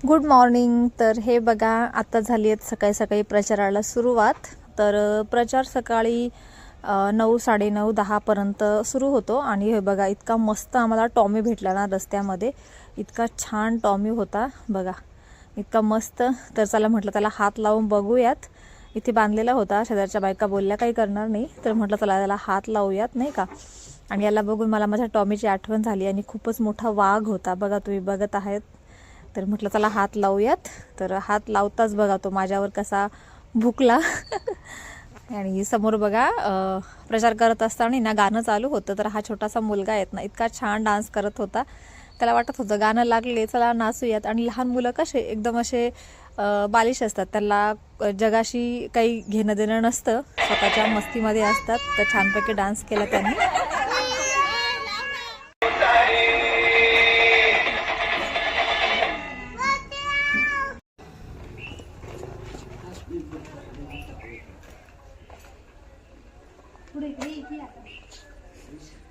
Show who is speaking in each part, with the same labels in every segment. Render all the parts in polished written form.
Speaker 1: Good morning. तर हे बघा आता झाली आहे सकाळी सकाळी प्रचाराला सुरुवात. तर प्रचार सकाळी 9, 9:30, 10पर्यंत सुरू होतो. आणि हे बघा इतका मस्त आम्हाला टॉमी भेटला ना रस्त्यामध्ये. इतका छान टॉमी होता बघा, इतका मस्त. तर चला म्हटलं त्याला हात लावून बघूयात. इथे बांधलेला होता, शेजारच्या बायका बोलल्या काही करणार नाही, तर म्हटलं चला त्याला हात लावूयात नाही का. आणि याला बघून मला माझ्या टॉमीची आठवण झाली. आणि खूपच मोठा वाघ होता बघा, तुम्ही बघत आहेत. तर म्हटलं चला हात लावूयात. तर हात लावताच बघा तो माझ्यावर कसा भुकला. आणि समोर बघा प्रचार करत असताना ना गाणं चालू होतं. तर हा छोटासा मुलगा आहेत ना इतका छान डान्स करत होता. त्याला वाटत होतं गाणं लागले चला नाचूयात. आणि लहान मुलं कसे एकदम असे बालिश असतात, त्याला जगाशी काही घेणं देणं नसतं, स्वतःच्या मस्तीमध्ये असतात. तर छानपैकी डान्स केला त्यांनी.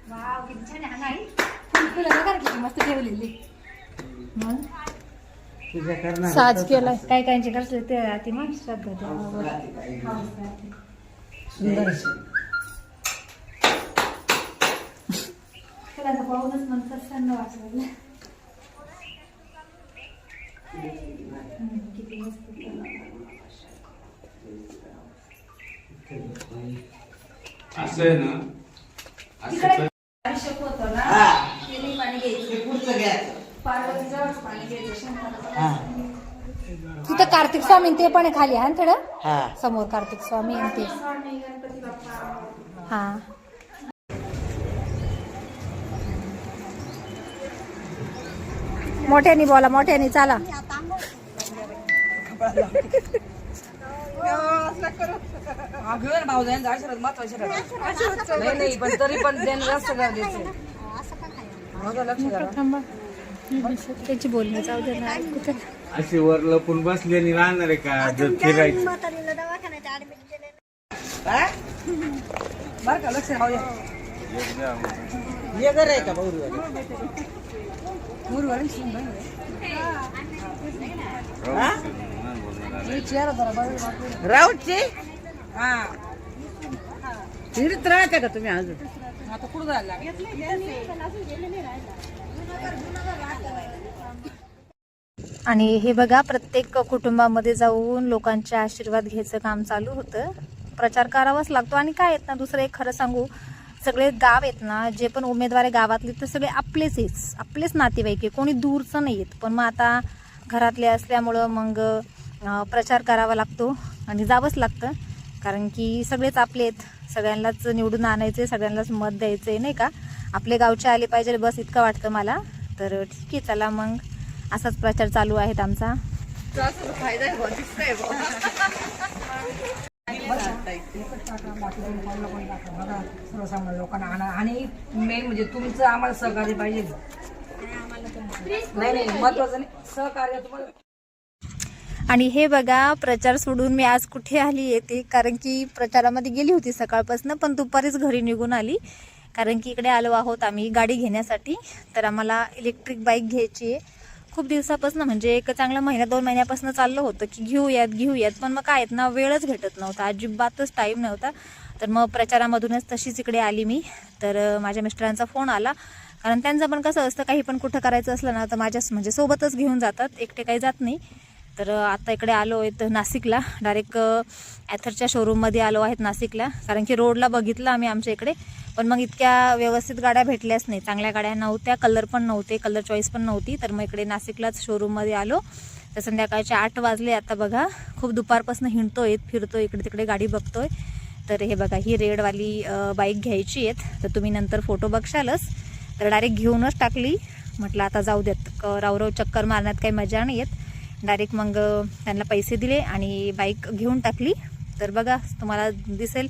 Speaker 2: वाव किती छान आहे नाही फुलं बघा किती मस्त ठेवलेली.
Speaker 1: साज केलाय
Speaker 2: काय कायचे करते ते ती मग श्रद्धा फुलांचा पाहूनच मन प्रसन्न वाटलं. किती मस्त
Speaker 3: असं आहे ना,
Speaker 2: अभिषेक होतो ना, पाणी घ्यायचं
Speaker 4: पुढचं घ्यायचं.
Speaker 2: पार्वतीजवळ पाणी घ्यायचं.
Speaker 1: तिथं कार्तिक स्वामी ते पण आहे खाली हा थोडं
Speaker 4: हा
Speaker 1: समोर कार्तिक स्वामी आणि ते
Speaker 2: गणपती बाप्पा.
Speaker 1: हा. मोठ्यानी बोला, मोठ्यानी चाला.
Speaker 5: अगं भाऊजांचा आशीर्वाद महत्वाचे नाही नाही, पण तरी पण त्यांनी जास्त गरजेचे. माझं लक्ष द्या.
Speaker 1: त्याची बोलणी जाऊ दे ना.
Speaker 3: अशी वर लपून बसलेली राहणार आहे का जर फिरायचं.
Speaker 5: बरं का लक्ष राहू द्या.
Speaker 4: हे घर आहे का भाऊ?
Speaker 5: मुरवाडी चेहरा जरा बरं
Speaker 4: राऊतची
Speaker 5: हा
Speaker 4: फिरत राहता का तुम्ही अजून?
Speaker 5: आता कुठं जायला
Speaker 1: आणि हे बघा प्रत्येक कुटुंबामध्ये जाऊन लोकांचे आशीर्वाद घ्यायचं काम चालू होतं. प्रचार करावाच लागतो. आणि काय आहेत ना, दुसरं एक खरं सांगू, सगळे गाव आहेत ना, जे पण उमेदवार आहे गावातले ते सगळे आपलेच नातेवाईक आहे, कोणी दूरचं नाही आहेत. पण मग आता घरातले असल्यामुळं मग प्रचार करावा लागतो आणि जावंच लागतं. कारण की सगळेच आपले आहेत, सगळ्यांनाच निवडून आणायचे, सगळ्यांनाच मत द्यायचे नाही का. आपले गावचे आले पाहिजे बस इतकं वाटतं मला. तर ठीक आहे चला मग असाच प्रचार चालू आहेत आमचा.
Speaker 5: सर्वसामान्य लोकांना आणा. आणि मेन म्हणजे तुमचं आम्हाला सहकार्य पाहिजे. नाही नाही महत्वाचं नाही, सहकार्य तुम्हाला.
Speaker 1: आणि हे बघा प्रचार सोडून मी आज कुठे आली येते, कारण की प्रचारामध्ये गेली होती सकाळपासून, पण दुपारीच घरी निघून आली. कारण की इकडे आलो आहोत आम्ही गाडी घेण्यासाठी. तर आम्हाला इलेक्ट्रिक बाईक घ्यायची आहे. खूप दिवसापासून म्हणजे एक चांगला महिना 2 महिन्यापासून चाललं होतं की घेऊयात. पण मग काय ना वेळच भेटत नव्हता, अजिबातच टाईम नव्हता. तर मग प्रचारामधूनच तशीच इकडे आली मी. तर माझ्या मिस्टरांचा फोन आला, कारण त्यांचं पण कसं असतं काही पण कुठं करायचं असलं ना तर माझ्या म्हणजे सोबतच घेऊन जातात, एकटे काही जात नाही. तर आता इकडे आलो आहेत नाशिकला, डायरेक्ट ॲथरच्या शोरूममध्ये आलो आहेत नाशिकला. कारण की रोडला बघितलं आम्ही आमच्या इकडे, पण मग इतक्या व्यवस्थित गाड्या भेटल्याच नाही, चांगल्या गाड्या नव्हत्या, कलर पण नव्हते, कलर चॉईस पण नव्हती. तर मग इकडे नाशिकलाच शोरूममध्ये आलो. तर संध्याकाळचे 8 वाजले आता बघा. खूप दुपारपासून हिंडतोय, फिरतोय, इकडे तिकडे गाडी बघतोय. तर हे बघा ही रेडवाली बाईक घ्यायची आहेत, तर तुम्ही नंतर फोटो बघशालच. तर डायरेक्ट घेऊनच टाकली. म्हटलं आता जाऊ देत, रावराव चक्कर मारण्यात काही मजा नाही येत. डायरेक्ट मग त्यांना पैसे दिले आणि बाईक घेऊन टाकली. तर बघा तुम्हाला दिसेल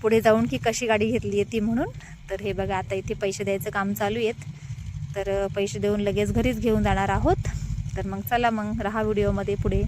Speaker 1: पुढे जाऊन की कशी गाडी घेतली आहे ती म्हणून. तर हे बघा आता इथे पैसे द्यायचं काम चालू आहेत. तर पैसे देऊन लगेच घरीच घेऊन जाणार आहोत. तर मग चला मग राहा व्हिडिओमध्ये पुढे.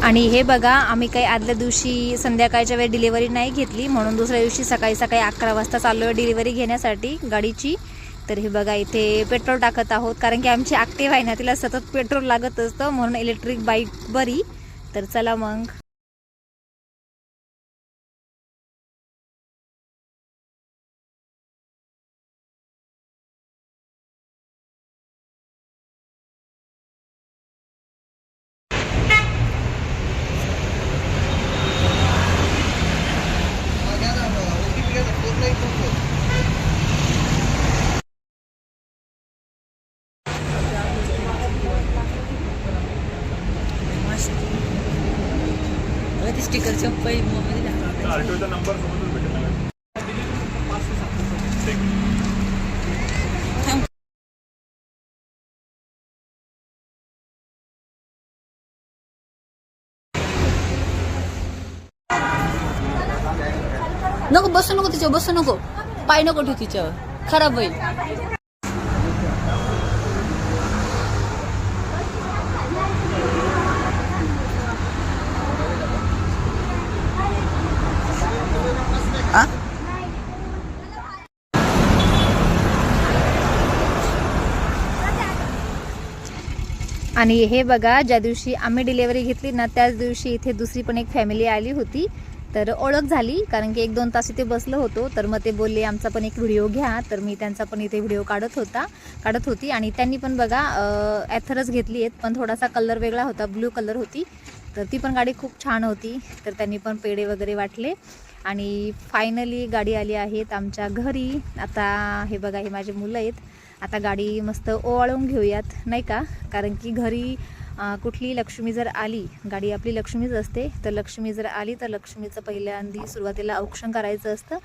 Speaker 1: आणि हे बघा आम्ही काही आदल्या दिवशी संध्याकाळच्या वेळी डिलिव्हरी नाही घेतली, म्हणून दुसऱ्या दिवशी सकाळी 11 वाजता चाललो आहे डिलिव्हरी घेण्यासाठी गाडीची. तर हे बघा इथे पेट्रोल टाकत आहोत, कारण की आमची ॲक्टिव्ह आहे ना, तिला सतत पेट्रोल लागत असतं, म्हणून इलेक्ट्रिक बाईक बरी. तर चला मग.
Speaker 5: स्टिकरच्या नको बसू नको तिच्यावर, बसू नको, पाय नको ठेवू तिच्यावर, खराब होईल.
Speaker 1: आणि हे बघा ज्या दिवशी आम्ही डिलेवरी घेतली ना, त्याच दिवशी इथे दुसरी पण एक फॅमिली आली होती. तर ओळख झाली, कारण की 1-2 तास इथे बसलो होतो. तर मग ते बोलले आमचा पण एक व्हिडिओ घ्या. तर मी त्यांचा पण इथे व्हिडिओ काढत होती. आणि त्यांनी पण बघा ॲथरच घेतली आहेत, पण थोडासा कलर वेगळा होता, ब्लू कलर होती. तर ती पण गाडी खूप छान होती. तर त्यांनी पण पेढे वगैरे वाटले. आणि फायनली गाडी आली आहेत आमच्या घरी. आता हे बघा हे माझे मुलं आहेत. आता गाडी मस्त ओवाळून घेऊयात नाही का, कारण की घरी कुठली लक्ष्मी जर आली, गाडी आपली लक्ष्मीच असते, तर लक्ष्मी जर आली तर लक्ष्मीचं पहिल्यांदा सुरुवातीला औक्षण करायचं असतं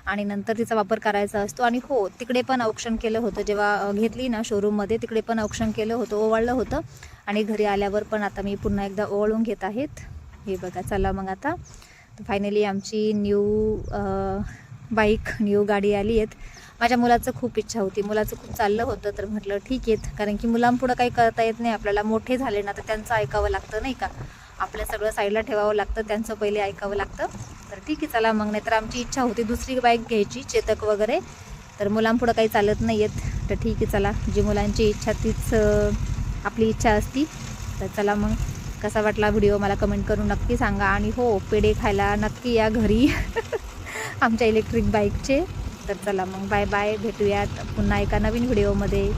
Speaker 1: आणि नंतर तिचा वापर करायचा असतो. आणि हो, तिकडे पण औक्षण केलं होतं, जेव्हा घेतली ना शोरूममध्ये तिकडे पण औक्षण केलं होतं, ओवाळलं होतं. आणि घरी आल्यावर पण आता मी पुन्हा एकदा ओवाळून घेत आहेत. हे बघा चला मग आता फायनली आमची न्यू बाईक, न्यू गाडी आली आहेत. माझ्या मुलाचं खूप इच्छा होती, मुलाचं खूप चाललं होतं. तर म्हटलं ठीक आहे, कारण की मुलांपुढं काही करता येत नाही आपल्याला. मोठे झाले ना तर त्यांचं ऐकावं लागतं नाही का, आपल्या सगळं साईडला ठेवावं लागतं, त्यांचं पहिले ऐकावं लागतं. तर ठीक आहे चला मग. नाहीतर आमची इच्छा होती दुसरी बाईक घ्यायची, चेतक वगैरे. तर मुलांपुढं काही चालत नाही आहेत. तर ठीक आहे चला, जी मुलांची इच्छा तीच आपली इच्छा असती. तर चला मग, कसा वाटला व्हिडिओ मला कमेंट करून नक्की सांगा. आणि हो, पेढे खायला नक्की या घरी आमच्या इलेक्ट्रिक बाईकचे. तर चला मग, बाय बाय, भेटूयात पुन्हा एका नवीन व्हिडिओमध्ये.